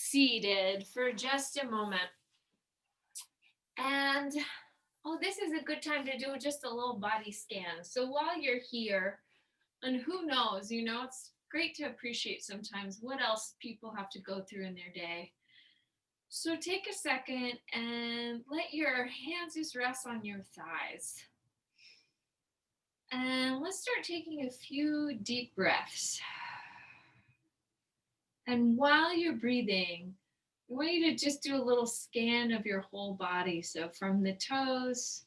seated for just a moment. And this is a good time to do just a little body scan. So while you're here, and who knows, it's great to appreciate sometimes what else people have to go through in their day. So take a second and let your hands just rest on your thighs. And let's start taking a few deep breaths. And while you're breathing, I want you to just do a little scan of your whole body. So from the toes,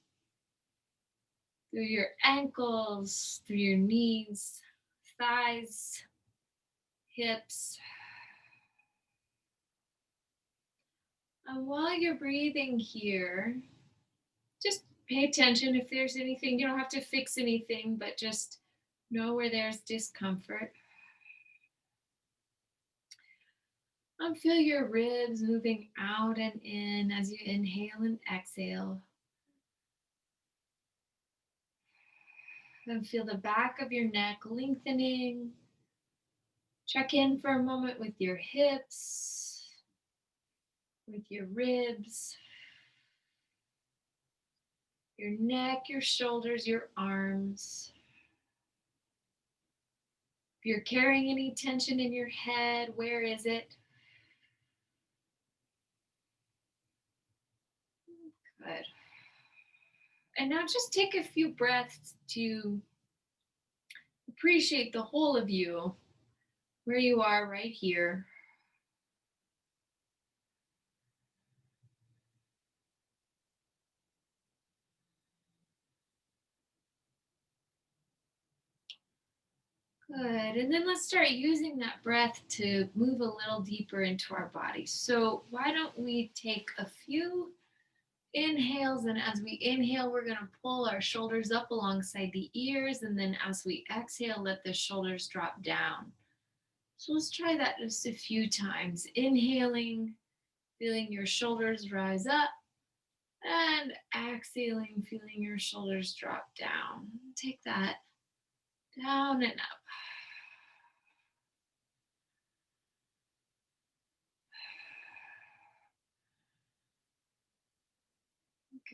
through your ankles, through your knees, thighs, hips. And while you're breathing here, just pay attention if there's anything. You don't have to fix anything, but just know where there's discomfort. And feel your ribs moving out and in as you inhale and exhale. And feel the back of your neck lengthening. Check in for a moment with your hips, with your ribs, your neck, your shoulders, your arms. If you're carrying any tension in your head, where is it? Good. And now just take a few breaths to appreciate the whole of you, where you are right here. Good. And then let's start using that breath to move a little deeper into our body. So why don't we take a few inhales, and as we inhale, we're going to pull our shoulders up alongside the ears, and then as we exhale, let the shoulders drop down. So let's try that just a few times. Inhaling, feeling your shoulders rise up, and exhaling, feeling your shoulders drop down. Take that down and up.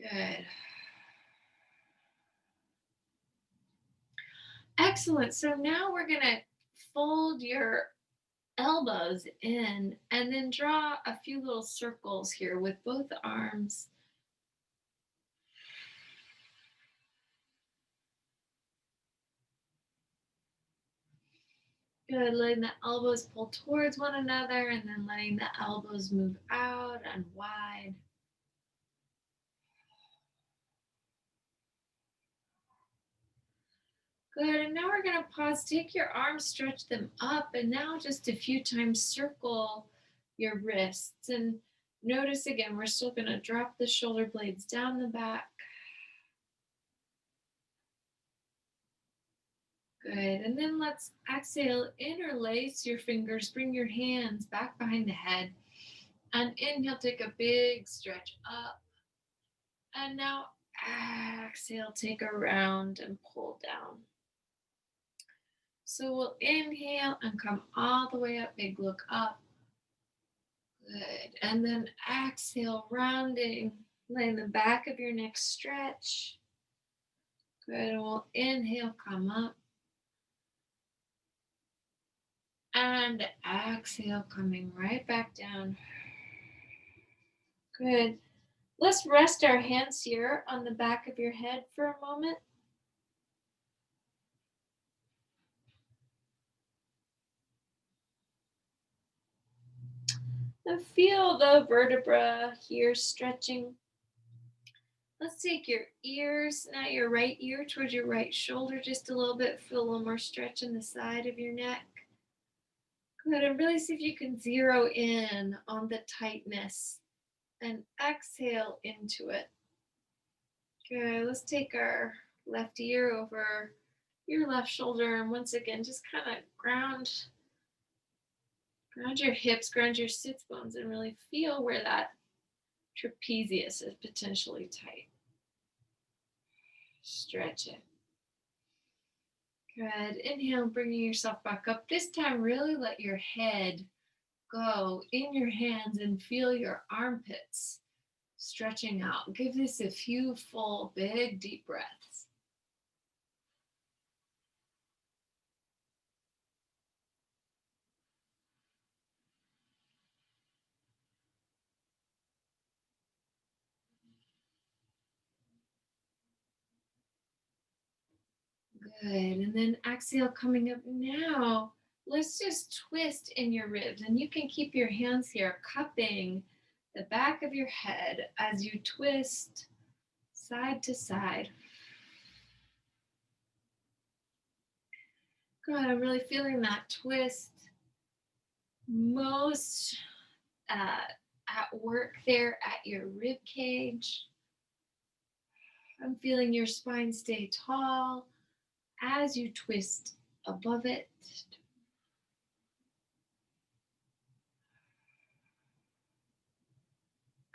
Good. Excellent. So now we're going to fold your elbows in and then draw a few little circles here with both arms. Good. Letting the elbows pull towards one another and then letting the elbows move out and wide. Good. And now we're going to pause. Take your arms, stretch them up, and now just a few times circle your wrists. And notice again, we're still going to drop the shoulder blades down the back. Good. And then let's exhale, interlace your fingers, bring your hands back behind the head. And inhale, take a big stretch up. And now exhale, take a round and pull down. So we'll inhale and come all the way up, big look up. Good. And then exhale, rounding, letting the back of your neck stretch. Good. And we'll inhale, come up. And exhale, coming right back down. Good. Let's rest our hands here on the back of your head for a moment. And feel the vertebra here stretching. Let's take your ears, now your right ear towards your right shoulder just a little bit. Feel a little more stretch in the side of your neck. Good, and really see if you can zero in on the tightness and exhale into it. Good, let's take our left ear over your left shoulder and once again, just kind of ground your hips, ground your sits bones and really feel where that trapezius is potentially tight. Stretch it. Good. Inhale, bringing yourself back up. This time, really let your head go in your hands and feel your armpits stretching out. Give this a few full, big, deep breaths. Good. And then exhale coming up now. Let's just twist in your ribs. And you can keep your hands here cupping the back of your head as you twist side to side. Good. I'm really feeling that twist most at work there at your rib cage. I'm feeling your spine stay tall as you twist above it.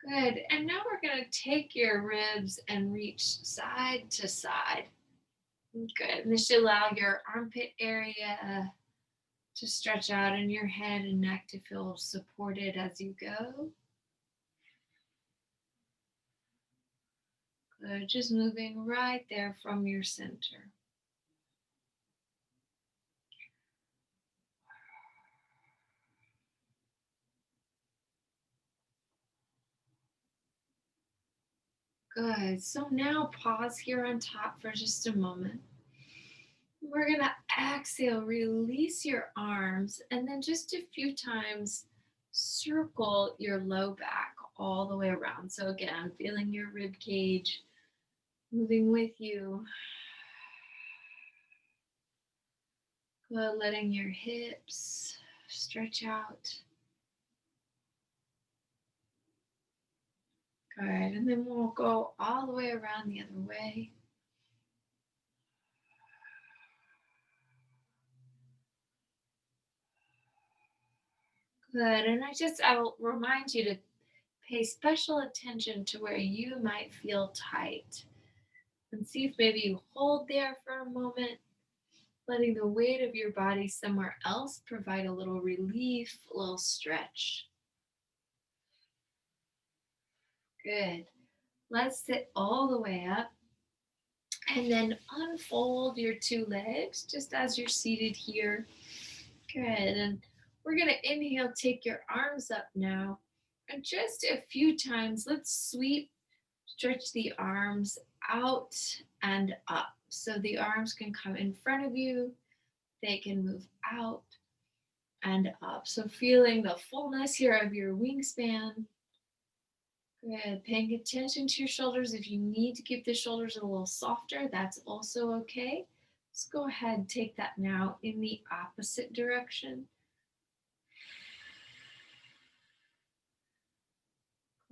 Good. And now we're going to take your ribs and reach side to side. Good. And this should allow your armpit area to stretch out and your head and neck to feel supported as you go. Good. Just moving right there from your center. Good. So now pause here on top for just a moment. We're going to exhale, release your arms, and then just a few times circle your low back all the way around. So again, feeling your rib cage moving with you. Good, letting your hips stretch out. Good, and then we'll go all the way around the other way. Good, and I will remind you to pay special attention to where you might feel tight. And see if maybe you hold there for a moment, letting the weight of your body somewhere else provide a little relief, a little stretch. Good. Let's sit all the way up and then unfold your two legs just as you're seated here. Good. And we're going to inhale, take your arms up now. And just a few times, let's sweep, stretch the arms out and up. So the arms can come in front of you, they can move out and up. So feeling the fullness here of your wingspan. Good. Paying attention to your shoulders. If you need to keep the shoulders a little softer, that's also okay. Let's go ahead and take that now in the opposite direction.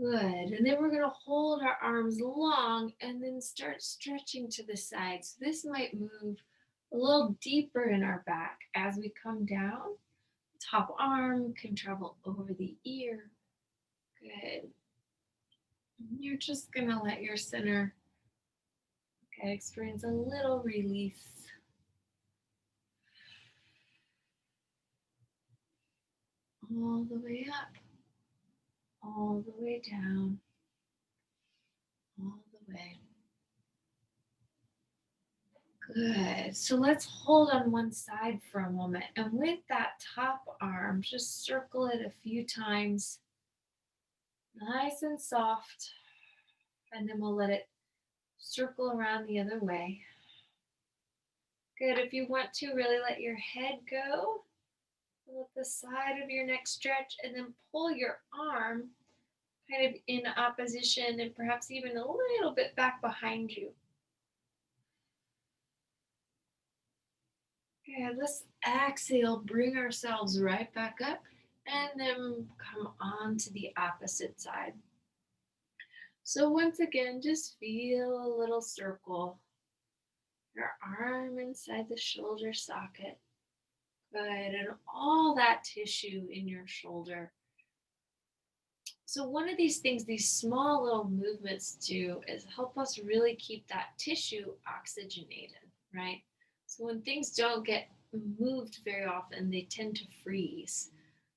Good. And then we're going to hold our arms long and then start stretching to the sides. So this might move a little deeper in our back as we come down. Top arm can travel over the ear. Good. You're just going to let your center experience a little release. All the way up, all the way down, all the way. Good. So let's hold on one side for a moment. And with that top arm, just circle it a few times. Nice and soft. And then we'll let it circle around the other way. Good. If you want to, really let your head go. Let the side of your neck stretch and then pull your arm kind of in opposition and perhaps even a little bit back behind you. Okay, let's exhale, bring ourselves right back up and then come on to the opposite side. So once again, just feel a little circle. Your arm inside the shoulder socket. Good, and all that tissue in your shoulder. So one of these things, these small little movements do is help us really keep that tissue oxygenated, right? So when things don't get moved very often, they tend to freeze.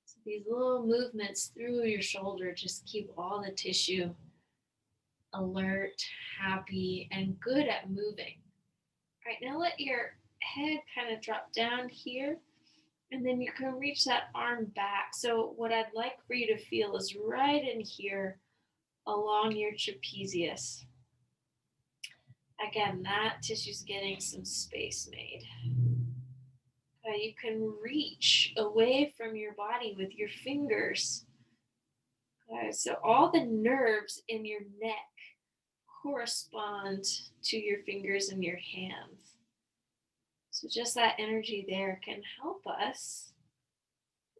So These little movements through your shoulder just keep all the tissue alert, happy, and good at moving. All right, now let your head kind of drop down here, and then you can reach that arm back. So, what I'd like for you to feel is right in here along your trapezius. Again, that tissue's getting some space made. You can reach away from your body with your fingers. So, all the nerves in your neck correspond to your fingers and your hands. So just that energy there can help us.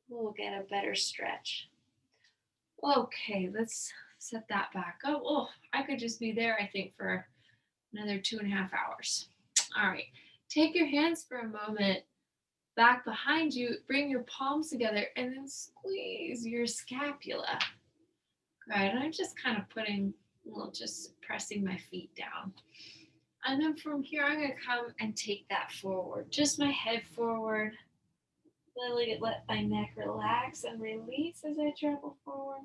We'll get a better stretch. Okay, let's set that back up. Oh, I could just be there, I think, for another 2.5 hours. All right, take your hands for a moment back behind you, bring your palms together, and then squeeze your scapula. Right, and I'm just kind of putting, well, just pressing my feet down. And then from here, I'm going to come and take that forward. Just my head forward. Let my neck relax and release as I travel forward.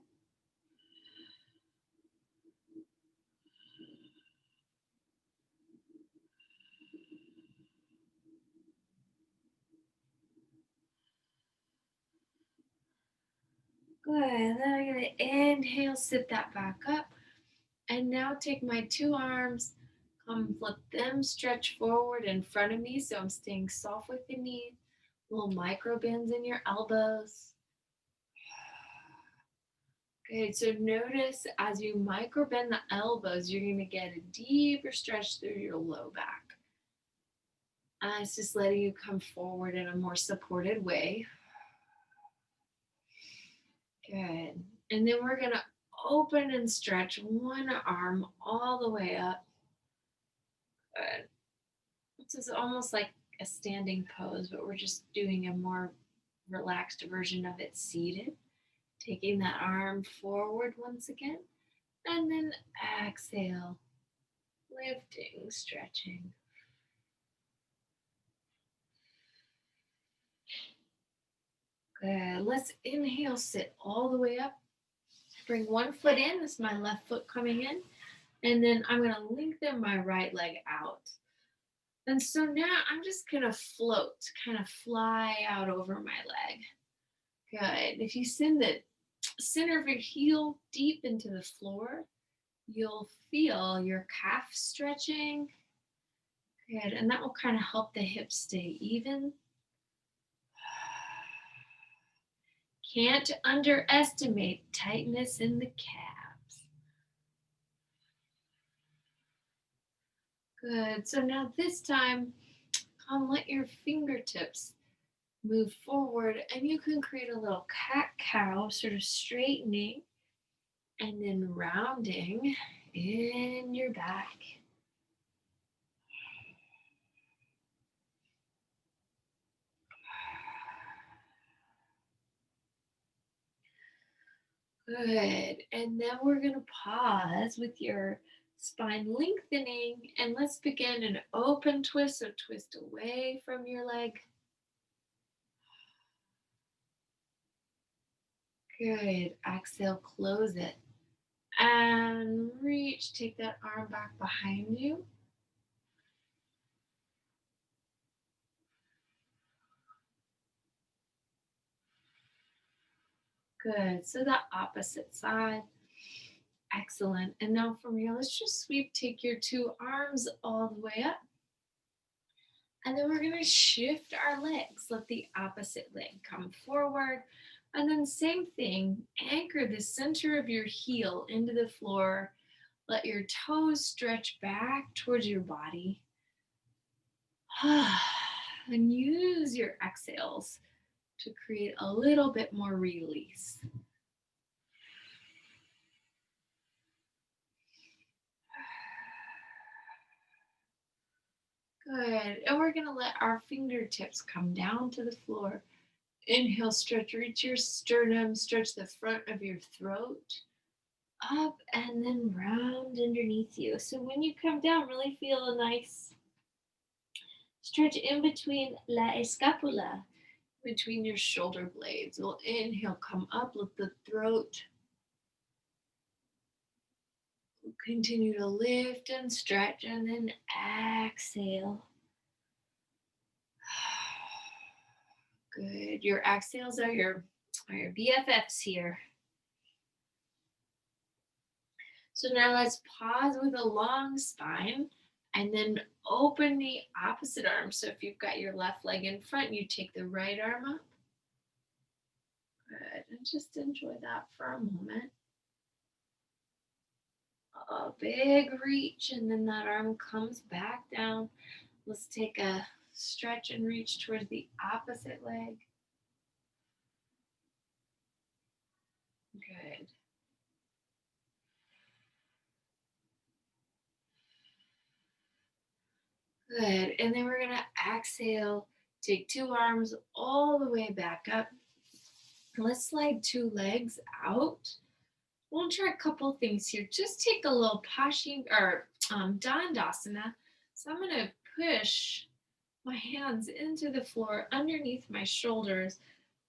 Good. Then I'm going to inhale, sit that back up. And now take my two arms, come flip them, stretch forward in front of me. So I'm staying soft with the knees, little micro bends in your elbows. Good. So notice as you micro bend the elbows, you're going to get a deeper stretch through your low back. It's just letting you come forward in a more supported way. Good. And then we're going to open and stretch one arm all the way up. Good. This is almost like a standing pose, but we're just doing a more relaxed version of it seated. Taking that arm forward once again. And then exhale. Lifting, stretching. Good. Let's inhale, sit all the way up. Bring one foot in. This is my left foot coming in. And then I'm going to lengthen my right leg out. And so now I'm just going to float, kind of fly out over my leg. Good. If you send the center of your heel deep into the floor, you'll feel your calf stretching. Good. And that will kind of help the hips stay even. Can't underestimate tightness in the calves. Good. So now this time, let your fingertips move forward, and you can create a little cat-cow, sort of straightening and then rounding in your back. Good. And then we're going to pause with your spine lengthening, and let's begin an open twist. So twist away from your leg. Good. Exhale, close it. And reach, take that arm back behind you. Good. So the opposite side. Excellent. And now from here, let's just sweep, take your two arms all the way up. And then we're going to shift our legs. Let the opposite leg come forward. And then same thing, anchor the center of your heel into the floor. Let your toes stretch back towards your body. And use your exhales to create a little bit more release. Good. And we're going to let our fingertips come down to the floor. Inhale, stretch, reach your sternum, stretch the front of your throat up and then round underneath you. So when you come down, really feel a nice stretch in between la escapula, between your shoulder blades. We'll inhale, come up, let the throat continue to lift and stretch, and then exhale. Good. Your exhales are your BFFs here. So now let's pause with a long spine and then open the opposite arm. So if you've got your left leg in front, you take the right arm up. Good. And just enjoy that for a moment. A big reach, and then that arm comes back down. Let's take a stretch and reach towards the opposite leg. Good. Good. And then we're going to exhale. Take two arms all the way back up. Let's slide two legs out. We'll try a couple things here. Just take a little Dandasana. So I'm going to push my hands into the floor underneath my shoulders.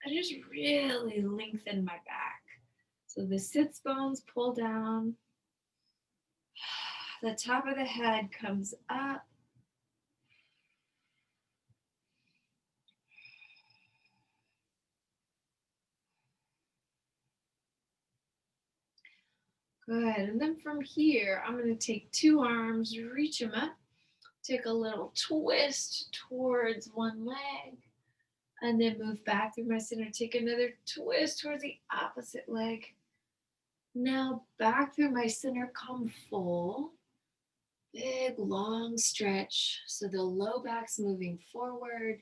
I just really lengthen my back. So the sits bones pull down. The top of the head comes up. Good. And then from here, I'm going to take two arms, reach them up, take a little twist towards one leg, and then move back through my center. Take another twist towards the opposite leg. Now back through my center, come full. Big, long stretch. So the low back's moving forward,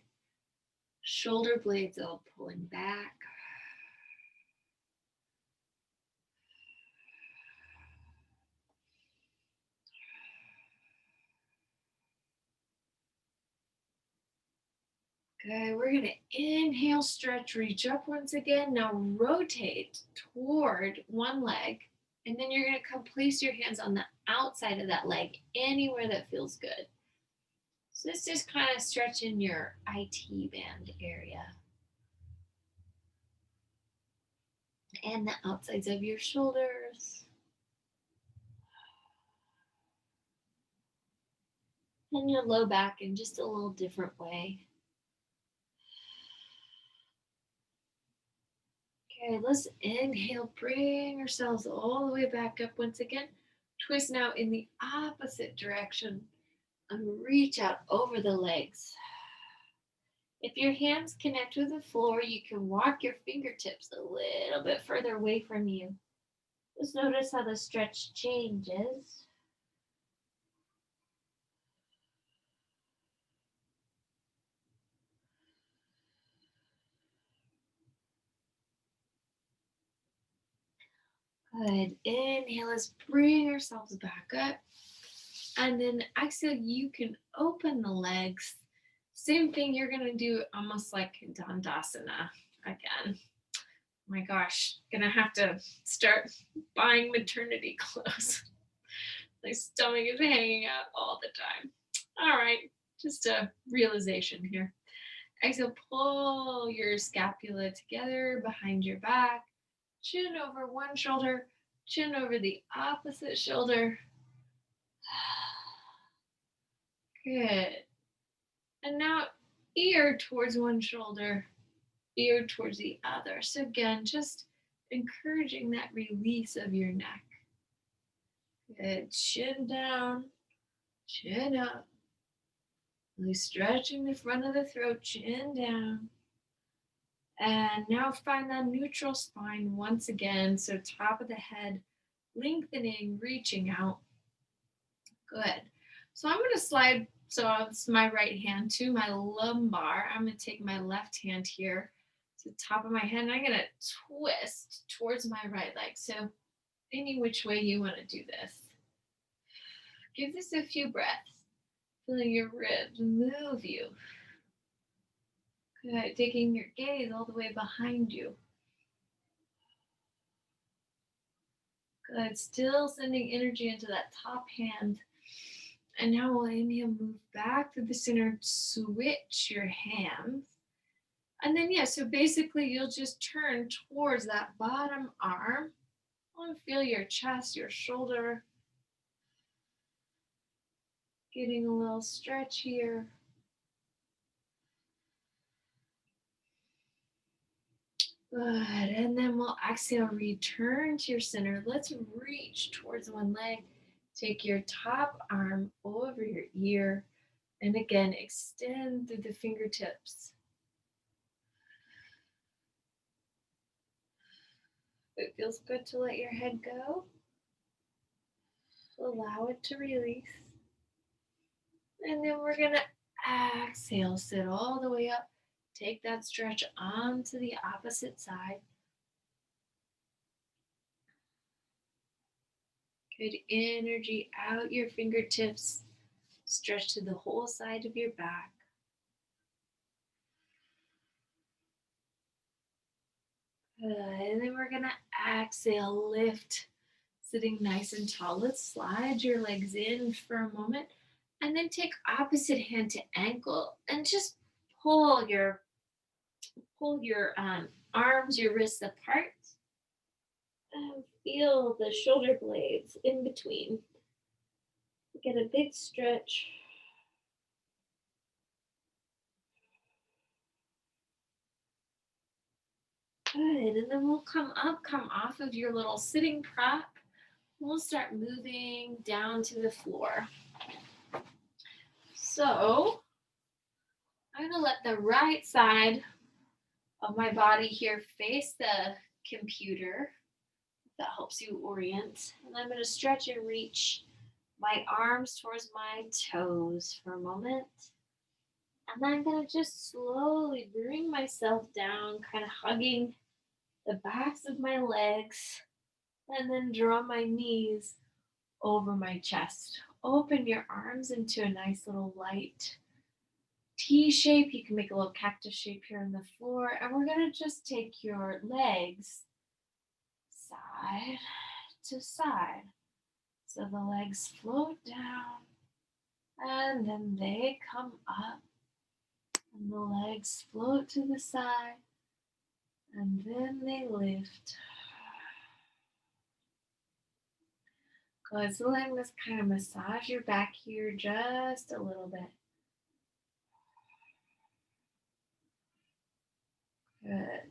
shoulder blades all pulling back. Good. We're going to inhale, stretch, reach up once again. Now rotate toward one leg. And then you're going to come place your hands on the outside of that leg, anywhere that feels good. So this is kind of stretching your IT band area and the outsides of your shoulders. And your low back in just a little different way. Okay, let's inhale, bring ourselves all the way back up once again. Twist now in the opposite direction and reach out over the legs. If your hands connect with the floor, you can walk your fingertips a little bit further away from you. Just notice how the stretch changes. Good. Inhale, let's bring ourselves back up. And then exhale, you can open the legs. Same thing, you're going to do almost like Dandasana again. My gosh, gonna have to start buying maternity clothes. My stomach is hanging out all the time. All right, just a realization here. Exhale, pull your scapula together behind your back, chin over one shoulder, chin over the opposite shoulder. Good. And now ear towards one shoulder, ear towards the other. So again, just encouraging that release of your neck. Good. Chin down, chin up. Really stretching the front of the throat, chin down. And now find that neutral spine once again. So top of the head, lengthening, reaching out. Good. So I'm going to slide, so it's my right hand to my lumbar. I'm going to take my left hand here to the top of my head, and I'm going to twist towards my right leg. So any which way you want to do this. Give this a few breaths. Feeling your ribs move you. Good. Taking your gaze all the way behind you. Good. Still sending energy into that top hand. And now we'll inhale, move back to the center, switch your hands. And then, yeah, so basically you'll just turn towards that bottom arm and feel your chest, your shoulder getting a little stretch here. Good. And then we'll exhale, return to your center. Let's reach towards one leg. Take your top arm over your ear. And again, extend through the fingertips. It feels good to let your head go. Allow it to release. And then we're going to exhale, sit all the way up. Take that stretch onto the opposite side. Good energy out your fingertips. Stretch to the whole side of your back. Good. And then we're going to exhale, lift, sitting nice and tall. Let's slide your legs in for a moment. And then take opposite hand to ankle and just pull your arms, your wrists apart. And feel the shoulder blades in between. Get a big stretch. Good. And then we'll come up, come off of your little sitting prop. We'll start moving down to the floor. So I'm going to let the right side of my body here face the computer. That helps you orient. And I'm going to stretch and reach my arms towards my toes for a moment. And I'm going to just slowly bring myself down, kind of hugging the backs of my legs, and then draw my knees over my chest. Open your arms into a nice little light T shape. You can make a little cactus shape here on the floor. And we're going to just take your legs side to side. So the legs float down and then they come up. And the legs float to the side and then they lift. Good. So letting this kind of massage your back here just a little bit. Good.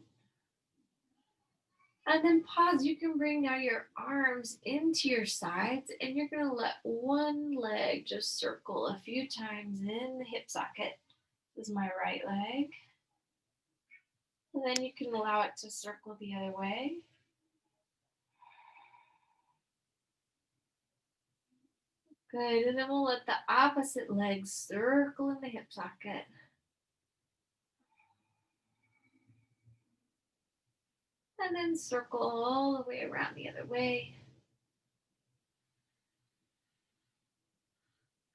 And then pause. You can bring now your arms into your sides and you're going to let one leg just circle a few times in the hip socket. This is my right leg. And then you can allow it to circle the other way. Good. And then we'll let the opposite leg circle in the hip socket. And then circle all the way around the other way.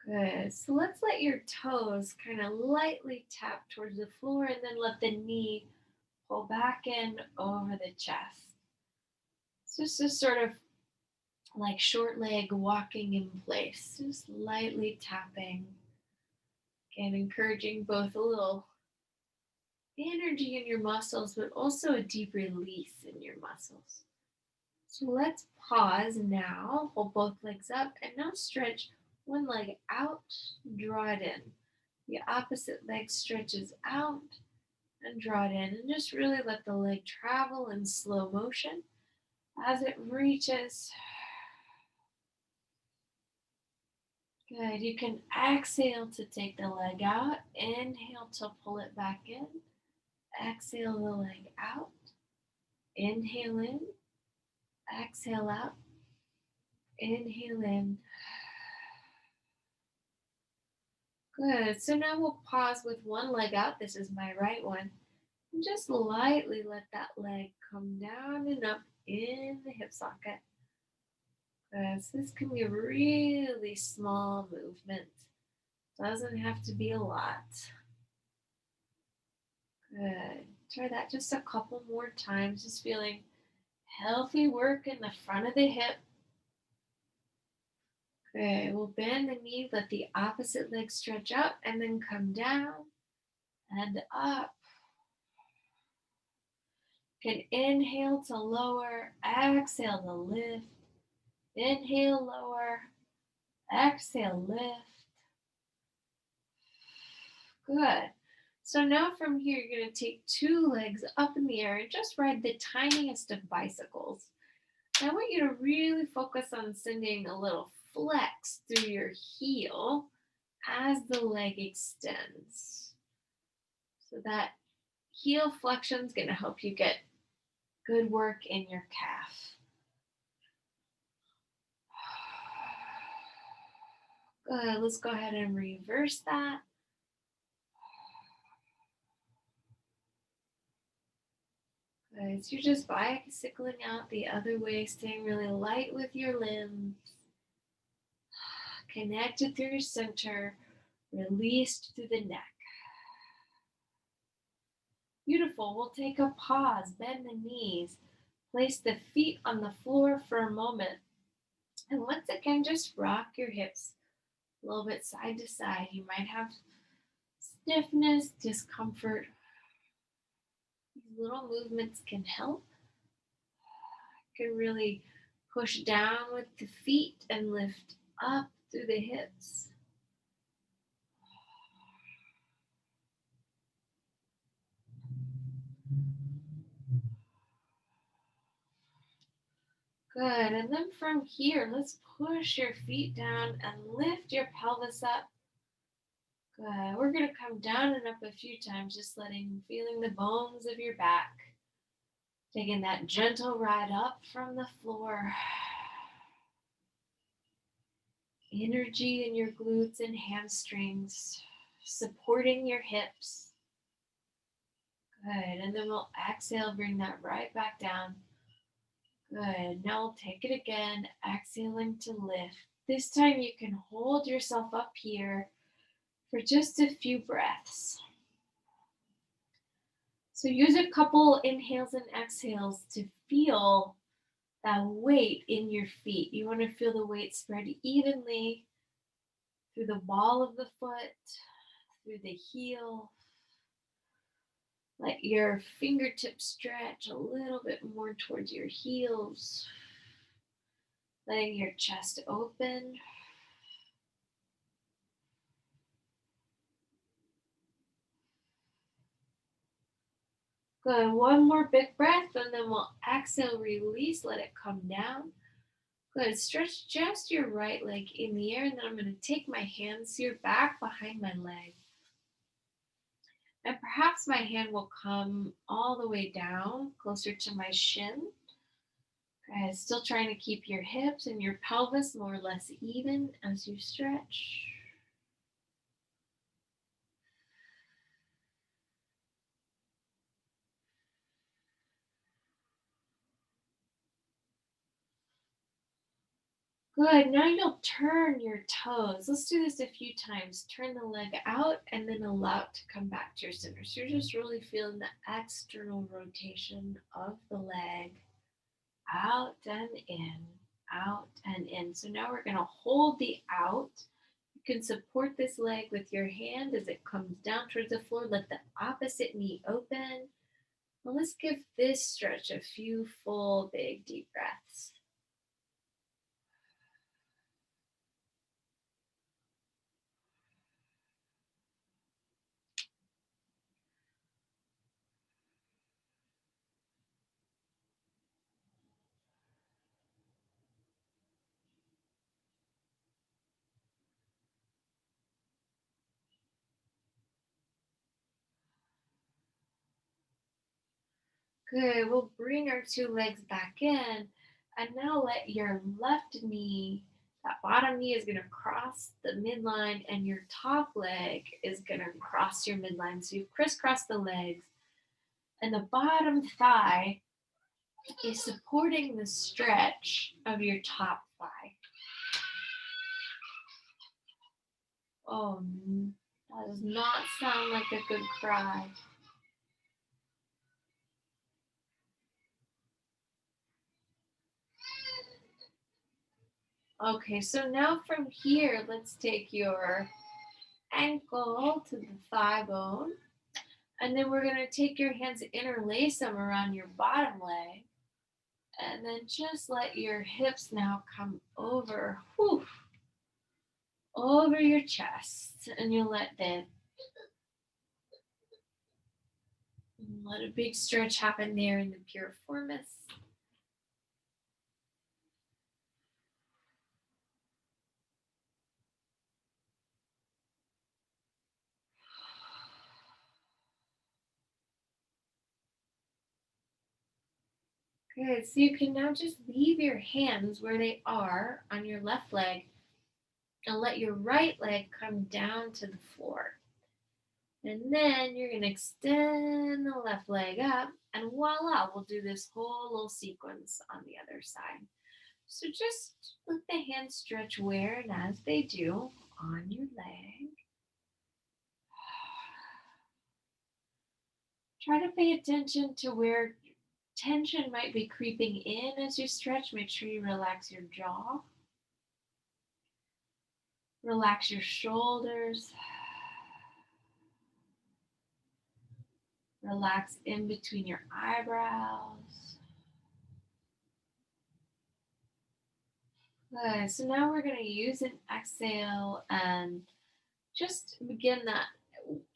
Good. So let's let your toes kind of lightly tap towards the floor and then let the knee pull back in over the chest. So just a sort of like short leg walking in place, just lightly tapping. Again, encouraging both a little energy in your muscles, but also a deep release in your muscles. So let's pause now, hold both legs up, and now stretch one leg out, draw it in. The opposite leg stretches out and draw it in. And just really let the leg travel in slow motion as it reaches. Good. You can exhale to take the leg out. Inhale to pull it back in. Exhale the leg out. Inhale in. Exhale out. Inhale in. Good. So now we'll pause with one leg out. This is my right one. And just lightly let that leg come down and up in the hip socket. Good. So this can be a really small movement. Doesn't have to be a lot. Good. Try that just a couple more times. Just feeling healthy work in the front of the hip. Good. We'll bend the knee, let the opposite leg stretch up and then come down and up. Can inhale to lower, exhale to lift. Inhale, lower, exhale, lift. Good. So now from here, you're going to take two legs up in the air and just ride the tiniest of bicycles. I want you to really focus on sending a little flex through your heel as the leg extends. So that heel flexion is going to help you get good work in your calf. Good. Let's go ahead and reverse that. Good. So you're just bicycling out the other way, staying really light with your limbs. Connected through your center, released through the neck. Beautiful. We'll take a pause, bend the knees, place the feet on the floor for a moment. And once again, just rock your hips a little bit side to side. You might have stiffness, discomfort. These little movements can help. You can really push down with the feet and lift up through the hips. Good. And then from here, let's push your feet down and lift your pelvis up. Good. We're going to come down and up a few times, just feeling the bones of your back. Taking that gentle ride up from the floor. Energy in your glutes and hamstrings, supporting your hips. Good. And then we'll exhale, bring that right back down. Good. Now we'll take it again, exhaling to lift. This time you can hold yourself up here for just a few breaths. So use a couple inhales and exhales to feel that weight in your feet. You want to feel the weight spread evenly through the ball of the foot, through the heel. Let your fingertips stretch a little bit more towards your heels. Letting your chest open. Good. One more big breath, and then we'll exhale, release, let it come down. Good. Stretch just your right leg in the air, and then I'm going to take my hands here back behind my leg. And perhaps my hand will come all the way down, closer to my shin. Okay, still trying to keep your hips and your pelvis more or less even as you stretch. Good. Now you'll turn your toes. Let's do this a few times. Turn the leg out and then allow it to come back to your center. So you're just really feeling the external rotation of the leg. Out and in, out and in. So now we're going to hold the out. You can support this leg with your hand as it comes down towards the floor. Let the opposite knee open. Well, let's give this stretch a few full, big, deep breaths. Good. We'll bring our two legs back in. And now let your left knee, that bottom knee is going to cross the midline, and your top leg is going to cross your midline. So you've crisscrossed the legs. And the bottom thigh is supporting the stretch of your top thigh. Oh, that does not sound like a good cry. Okay, so now from here, let's take your ankle to the thigh bone. And then we're going to take your hands, interlace them around your bottom leg, and then just let your hips now come over, whew, over your chest. And you let a big stretch happen there in the piriformis. Good. So you can now just leave your hands where they are on your left leg and let your right leg come down to the floor. And then you're going to extend the left leg up, and voila, we'll do this whole little sequence on the other side. So just let the hands stretch where and as they do on your leg. Try to pay attention to where tension might be creeping in as you stretch. Make sure you relax your jaw. Relax your shoulders. Relax in between your eyebrows. Good. So now we're going to use an exhale and just begin that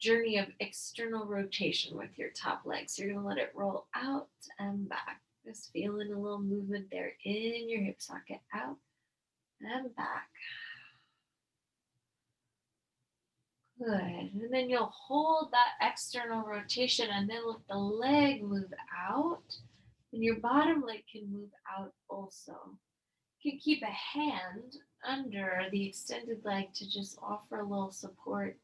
journey of external rotation with your top leg. So you're going to let it roll out and back. Just feeling a little movement there in your hip socket, out and back. Good. And then you'll hold that external rotation and then let the leg move out. And your bottom leg can move out also. You can keep a hand under the extended leg to just offer a little support.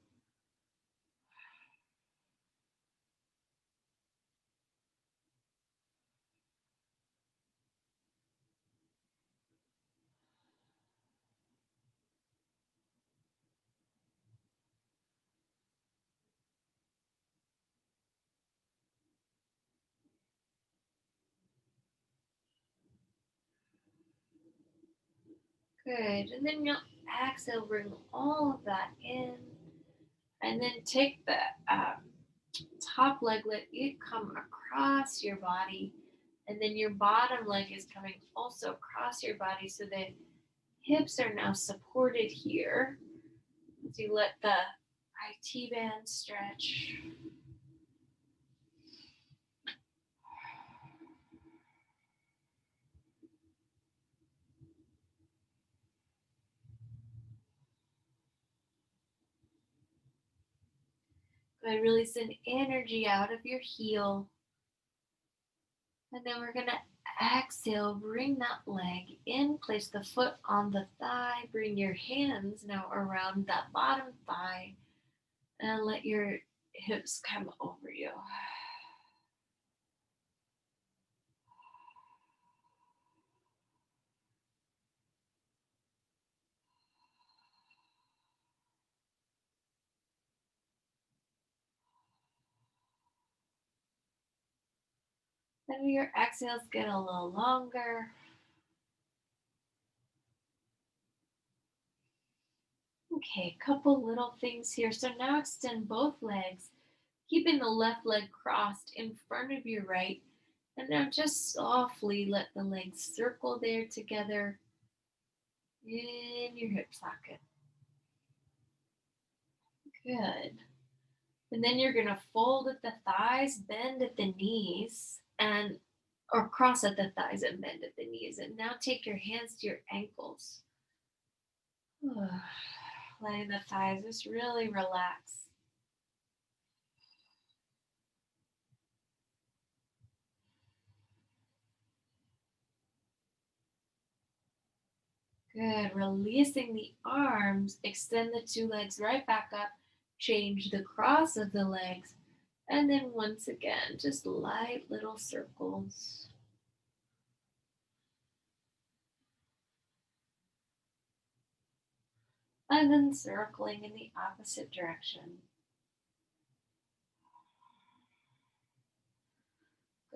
Good. And then you'll exhale, bring all of that in. And then take the top leg, let it come across your body. And then your bottom leg is coming also across your body so that hips are now supported here. So you let the IT band stretch. Good. Really send energy out of your heel. And then we're going to exhale, bring that leg in, place the foot on the thigh, bring your hands now around that bottom thigh, and let your hips come over you. Then your exhales get a little longer. Okay, a couple little things here. So now extend both legs, keeping the left leg crossed in front of your right. And now just softly let the legs circle there together in your hip socket. Good. And then you're going to fold at the thighs, bend at the knees, and or cross at the thighs and bend at the knees. And now take your hands to your ankles. Letting the thighs just really relax. Good. Releasing the arms, extend the two legs right back up, change the cross of the legs, and then once again, just light little circles. And then circling in the opposite direction.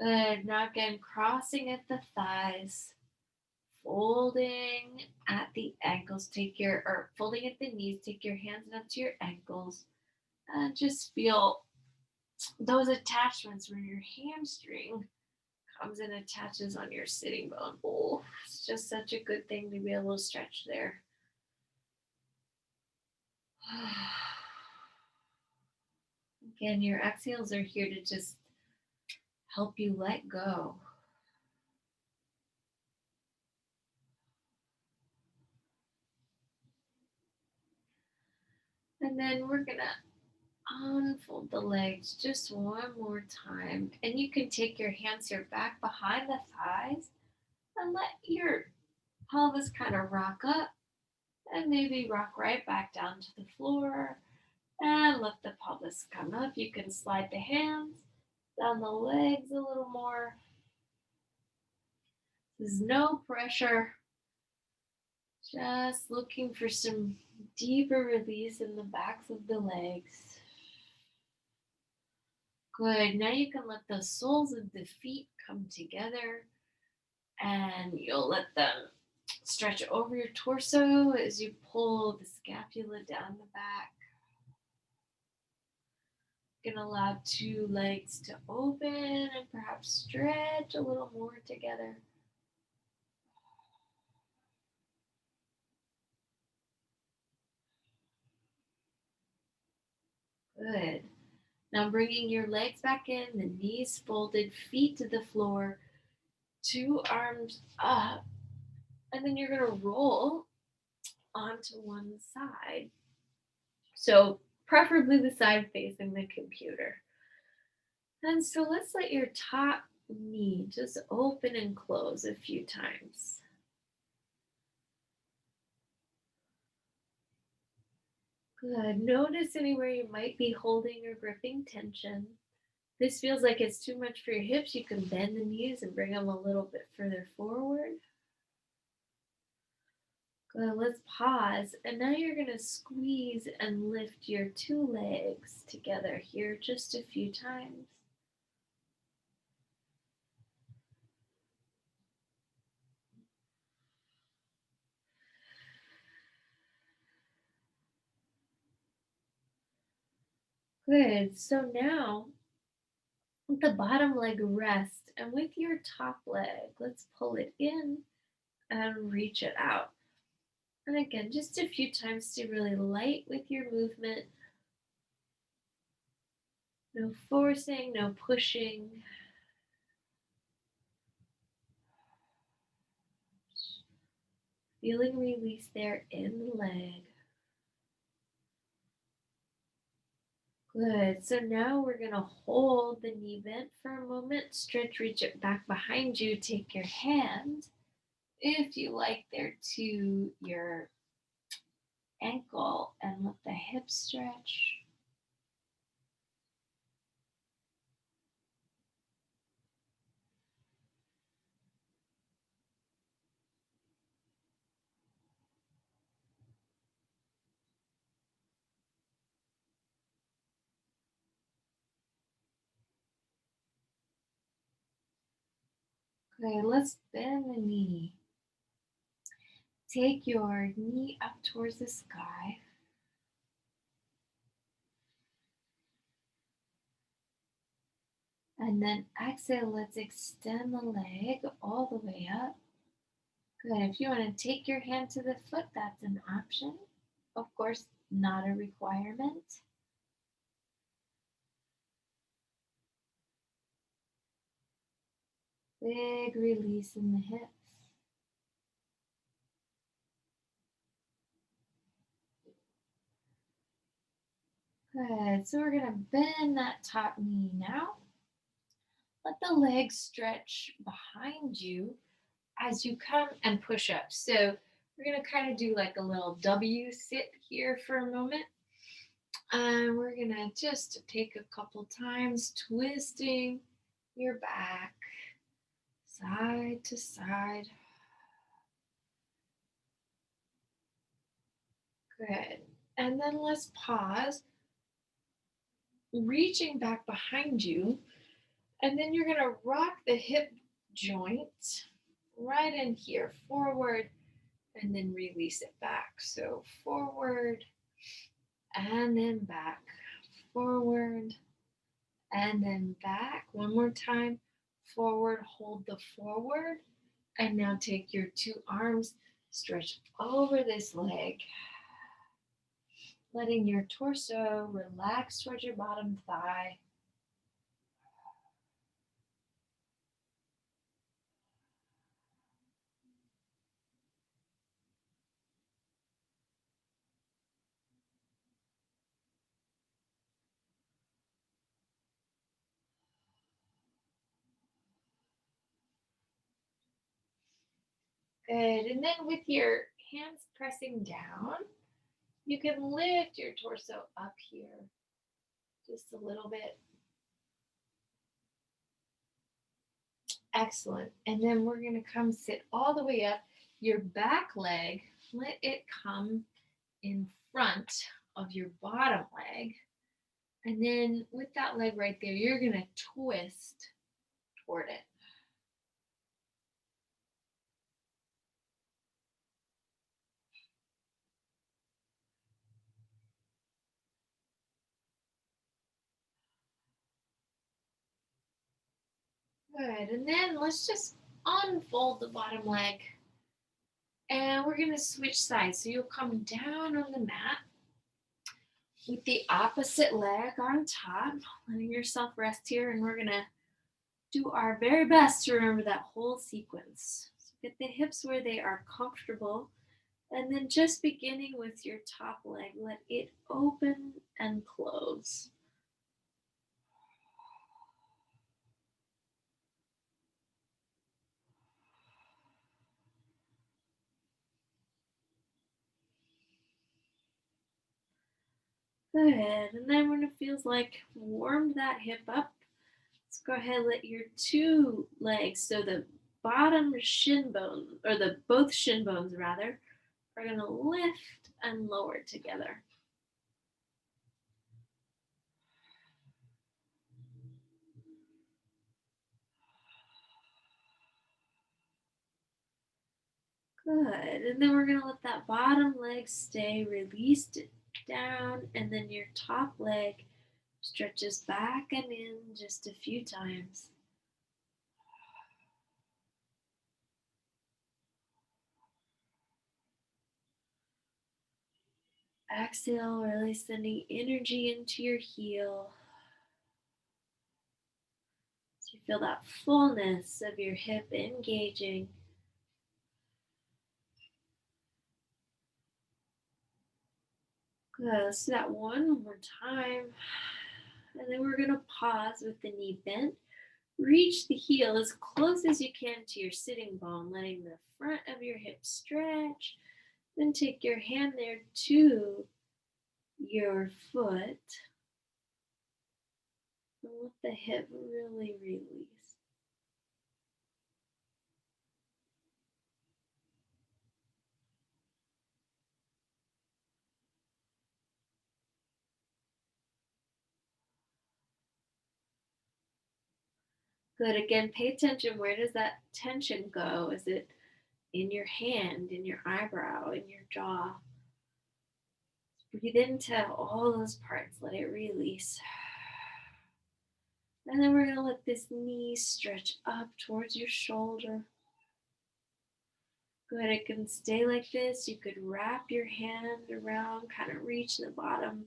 Good. Now again, crossing at the thighs, folding at the ankles. Folding at the knees. Take your hands up to your ankles, and just feel those attachments where your hamstring comes and attaches on your sitting bone. Oh, it's just such a good thing to be able to stretch there. Again, your exhales are here to just help you let go. And then we're going to unfold the legs just one more time. And you can take your hands here back behind the thighs and let your pelvis kind of rock up and maybe rock right back down to the floor and let the pelvis come up. You can slide the hands down the legs a little more. There's no pressure. Just looking for some deeper release in the backs of the legs. Good. Now you can let the soles of the feet come together and you'll let them stretch over your torso as you pull the scapula down the back. You can allow two legs to open and perhaps stretch a little more together. Good. Now bringing your legs back in, the knees folded, feet to the floor, two arms up, and then you're going to roll onto one side. So preferably the side facing the computer. And so let's let your top knee just open and close a few times. Good. Notice anywhere you might be holding or gripping tension. This feels like it's too much for your hips. You can bend the knees and bring them a little bit further forward. Good. Let's pause. And now you're going to squeeze and lift your two legs together here just a few times. Good. So now let the bottom leg rest. And with your top leg, let's pull it in and reach it out. And again, just a few times to really light with your movement. No forcing, no pushing. Feeling release there in the leg. Good. So now we're going to hold the knee bent for a moment. Stretch, reach it back behind you. Take your hand, if you like, there to your ankle and let the hips stretch. Okay, let's bend the knee. Take your knee up towards the sky. And then exhale, let's extend the leg all the way up. Good. If you want to take your hand to the foot, that's an option. Of course, not a requirement. Big release in the hips. Good. So we're going to bend that top knee now. Let the legs stretch behind you as you come and push up. So we're going to kind of do like a little W sit here for a moment. And we're going to just take a couple times twisting your back side to side. Good. And then let's pause, reaching back behind you. And then you're going to rock the hip joint right in here, forward, and then release it back. So forward and then back, forward and then back. One more time. Forward, hold the forward. And now take your two arms, stretch over this leg, letting your torso relax towards your bottom thigh. Good. And then with your hands pressing down, you can lift your torso up here just a little bit. Excellent. And then we're going to come sit all the way up. Your back leg, let it come in front of your bottom leg. And then with that leg right there, you're going to twist toward it. Good. And then let's just unfold the bottom leg. And we're going to switch sides. So you'll come down on the mat with the opposite leg on top, letting yourself rest here. And we're going to do our very best to remember that whole sequence. So get the hips where they are comfortable. And then just beginning with your top leg, let it open and close. Good. And then when it feels like warm that hip up, let's go ahead and let your two legs, so the bottom shin bone, or the both shin bones rather, are going to lift and lower together. Good. And then we're going to let that bottom leg stay released down, and then your top leg stretches back and in just a few times. Exhale, really sending energy into your heel. So you feel that fullness of your hip engaging. Good. Let's do that one more time. And then we're going to pause with the knee bent. Reach the heel as close as you can to your sitting bone, letting the front of your hip stretch. Then take your hand there to your foot. And let the hip really release. Good. Again, pay attention. Where does that tension go? Is it in your hand, in your eyebrow, in your jaw? Breathe into all those parts. Let it release. And then we're going to let this knee stretch up towards your shoulder. Good. It can stay like this. You could wrap your hand around, kind of reach the bottom,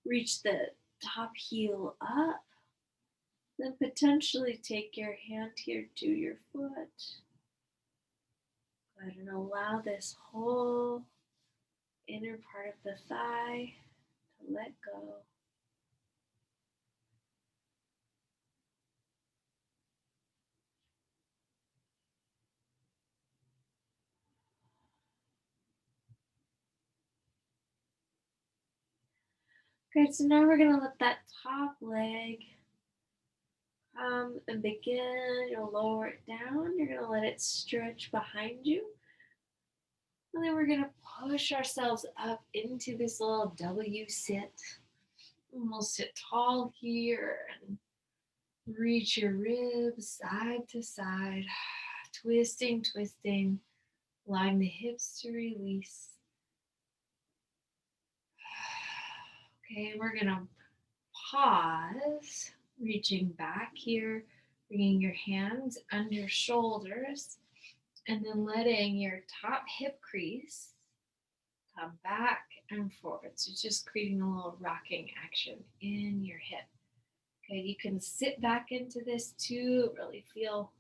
reach the top heel up. Then potentially take your hand here to your foot. Good. And allow this whole inner part of the thigh to let go. Good. So now we're going to let that top leg and begin. You'll lower it down. You're going to let it stretch behind you. And then we're going to push ourselves up into this little W sit. And we'll sit tall here and reach your ribs side to side, twisting, twisting, allowing the hips to release. Okay, we're going to pause Reaching back here, bringing your hands under shoulders, and then letting your top hip crease come back and forward. So just creating a little rocking action in your hip. Okay, you can sit back into this too, really feel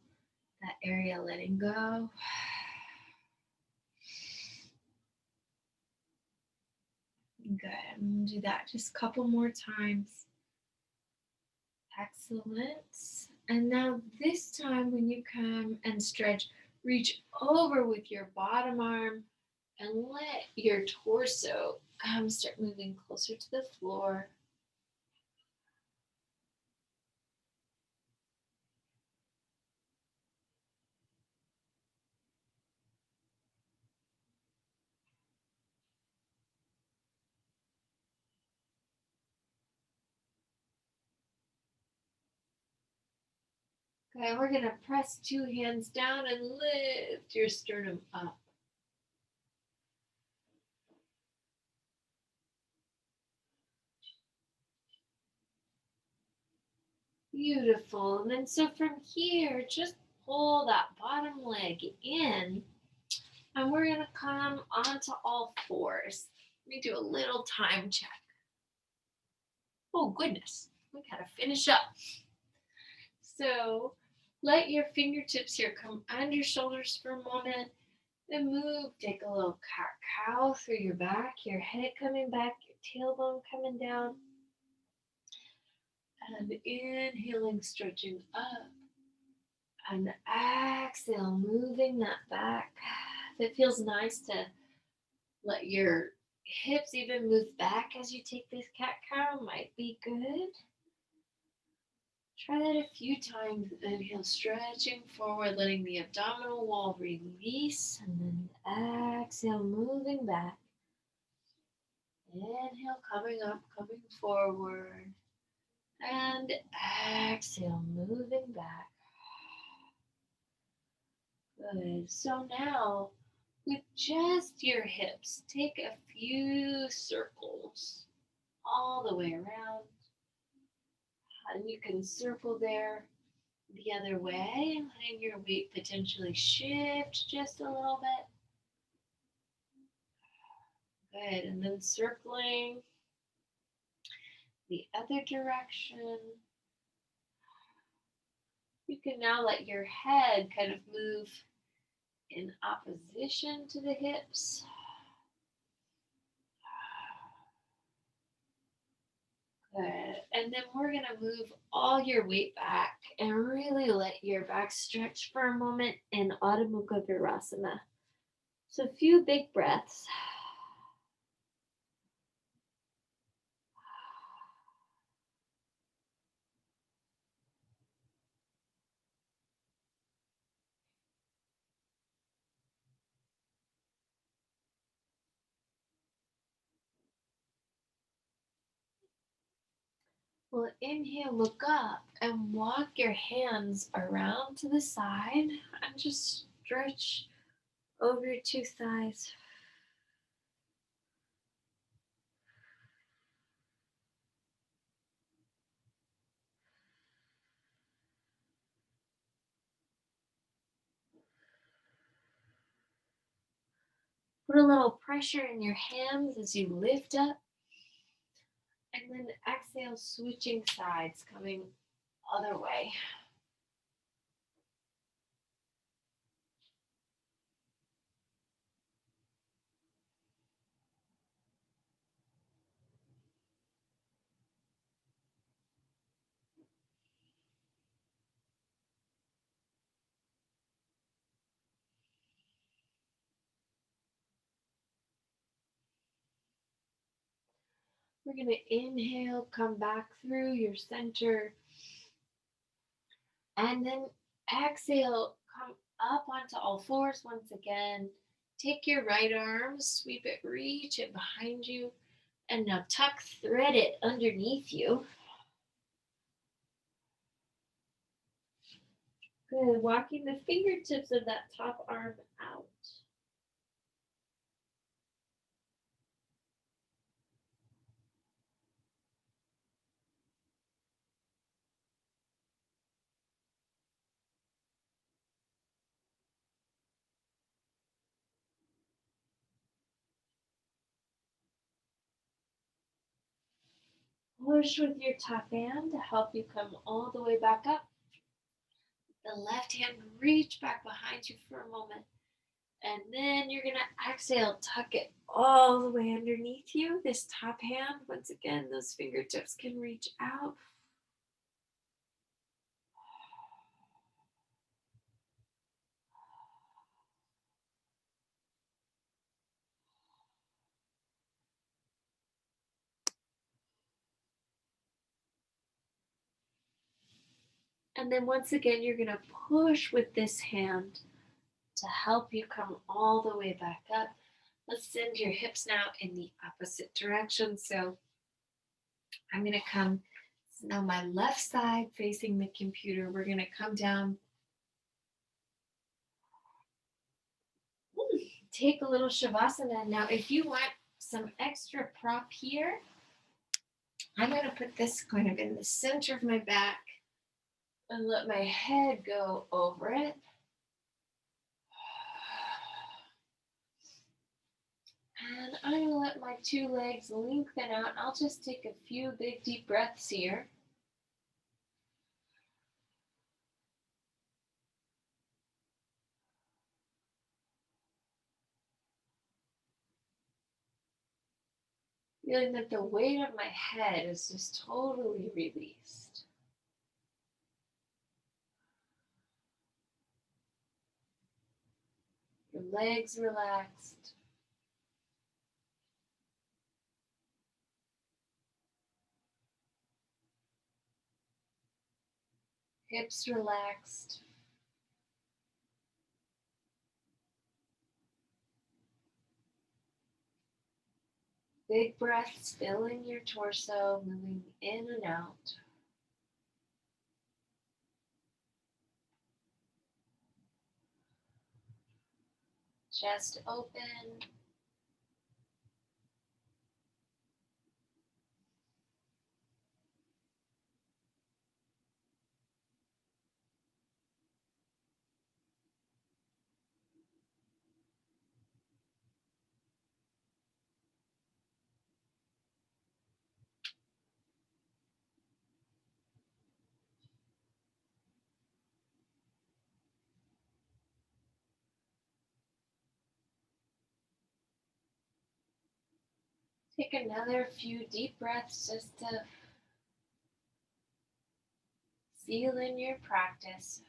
that area letting go. Good. I'm gonna do that just a couple more times. Excellent. And now this time when you come and stretch, reach over with your bottom arm and let your torso come start moving closer to the floor. Okay, we're gonna press two hands down and lift your sternum up. Beautiful. And then so from here, just pull that bottom leg in and we're gonna come onto all fours. Let me do a little time check. Oh goodness, we gotta finish up. So let your fingertips here come under your shoulders for a moment. Then move, take a little cat cow through your back, your head coming back, your tailbone coming down. And inhaling, stretching up. And exhale, moving that back. If it feels nice to let your hips even move back as you take this cat cow, might be good. Try that a few times. Inhale, stretching forward, letting the abdominal wall release. And then exhale, moving back. Inhale, coming up, coming forward. And exhale, moving back. Good. So now, with just your hips, take a few circles all the way around. And you can circle there the other way, letting your weight potentially shift just a little bit. Good. And then circling the other direction. You can now let your head kind of move in opposition to the hips. Good. And then we're going to move all your weight back and really let your back stretch for a moment in Adho Mukha Virasana. So a few big breaths. Well, inhale, look up and walk your hands around to the side and just stretch over your two thighs. Put a little pressure in your hands as you lift up. And then exhale, switching sides, coming other way. We're going to inhale, come back through your center. And then exhale, come up onto all fours once again. Take your right arm, sweep it, reach it behind you. And now tuck, thread it underneath you. Good. Walking the fingertips of that top arm out. Push with your top hand to help you come all the way back up. The left hand reach back behind you for a moment. And then you're going to exhale, tuck it all the way underneath you. This top hand, once again, those fingertips can reach out. And then once again, you're going to push with this hand to help you come all the way back up. Let's send your hips now in the opposite direction. So I'm going to come now my left side facing the computer. We're going to come down. Take a little shavasana. Now, if you want some extra prop here, I'm going to put this kind of in the center of my back and let my head go over it. And I'm going to let my two legs lengthen out. I'll just take a few big deep breaths here. Feeling that the weight of my head is just totally released. Your legs relaxed. Hips relaxed. Big breaths filling your torso, moving in and out. Chest open. Take another few deep breaths just to seal in your practice.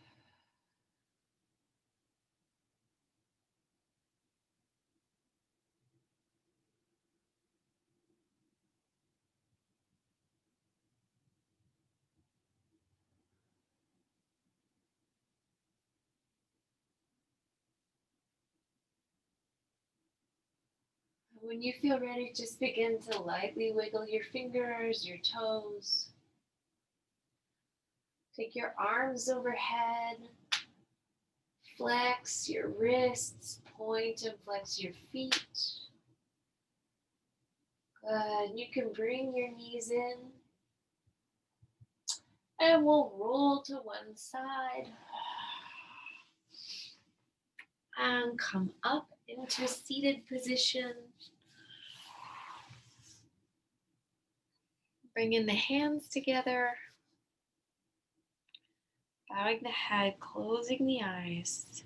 When you feel ready, just begin to lightly wiggle your fingers, your toes. Take your arms overhead. Flex your wrists, point and flex your feet. Good. You can bring your knees in. And we'll roll to one side. And come up into a seated position. Bringing the hands together. Bowing the head, closing the eyes.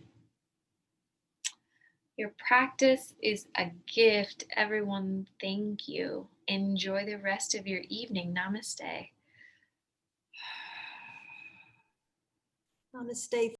Your practice is a gift, everyone. Thank you. Enjoy the rest of your evening. Namaste. Namaste.